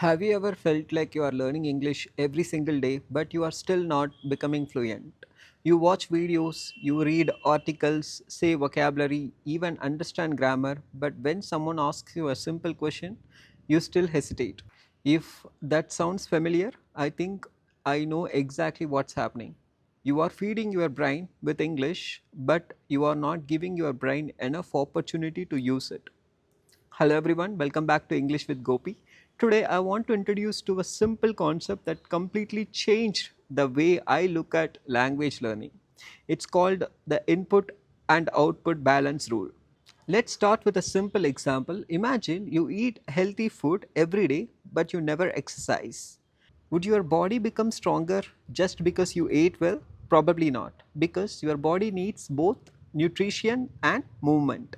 Have you ever felt like you are learning English every single day but you are still not becoming fluent? You watch videos, you read articles, say vocabulary, even understand grammar, but when someone asks you a simple question, you still hesitate. If that sounds familiar, I think I know exactly what's happening. You are feeding your brain with English, but you are not giving your brain enough opportunity to use it. Hello everyone, welcome back to English with Gopi. Today I want to introduce to a simple concept that completely changed the way I look at language learning. It's called the input and output balance rule. Let's start with a simple example. Imagine you eat healthy food every day but you never exercise. Would your body become stronger just because you ate well? Probably not, because your body needs both nutrition and movement.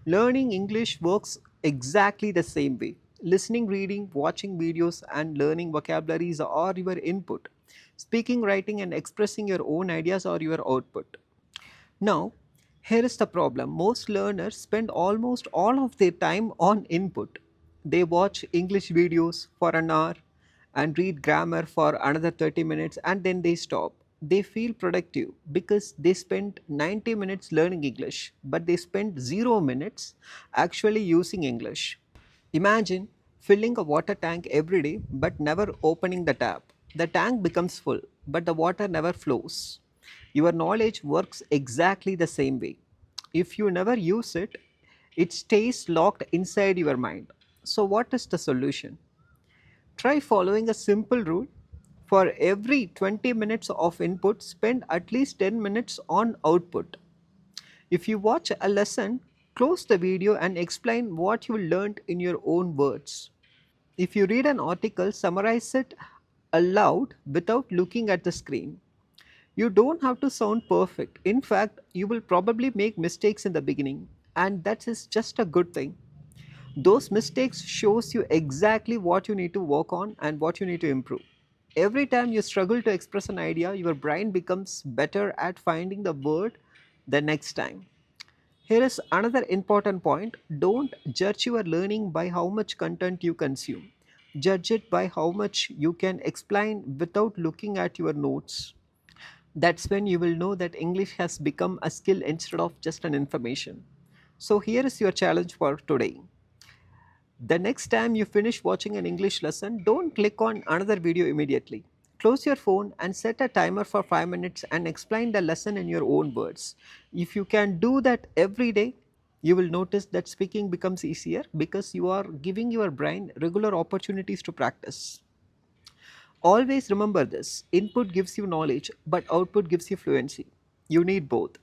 Learning English works exactly the same way. Listening, reading, watching videos, and learning vocabularies are your input. Speaking, writing, and expressing your own ideas are your output. Now, here is the problem. Most learners spend almost all of their time on input. They watch English videos for an hour and read grammar for another 30 minutes and then they stop. They feel productive because they spent 90 minutes learning English, but they spent 0 minutes actually using English. Imagine filling a water tank every day but never opening the tap. The tank becomes full, but the water never flows. Your knowledge works exactly the same way. If you never use it, it stays locked inside your mind. So, what is the solution? Try following a simple rule. For every 20 minutes of input, spend at least 10 minutes on output. If you watch a lesson, close the video and explain what you learned in your own words. If you read an article, summarize it aloud without looking at the screen. You don't have to sound perfect. In fact, you will probably make mistakes in the beginning, and that is just a good thing. Those mistakes shows you exactly what you need to work on and what you need to improve. Every time you struggle to express an idea, your brain becomes better at finding the word the next time. Here is another important point. Don't judge your learning by how much content you consume. Judge it by how much you can explain without looking at your notes. That's when you will know that English has become a skill instead of just an information. So, here is your challenge for today. The next time you finish watching an English lesson, don't click on another video immediately. Close your phone and set a timer for 5 minutes and explain the lesson in your own words. If you can do that every day, you will notice that speaking becomes easier because you are giving your brain regular opportunities to practice. Always remember this: input gives you knowledge, but output gives you fluency. You need both.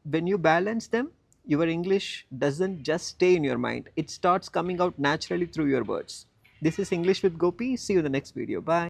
When you balance them, your English doesn't just stay in your mind, it starts coming out naturally through your words. This is English with Gopi. See you in the next video. Bye.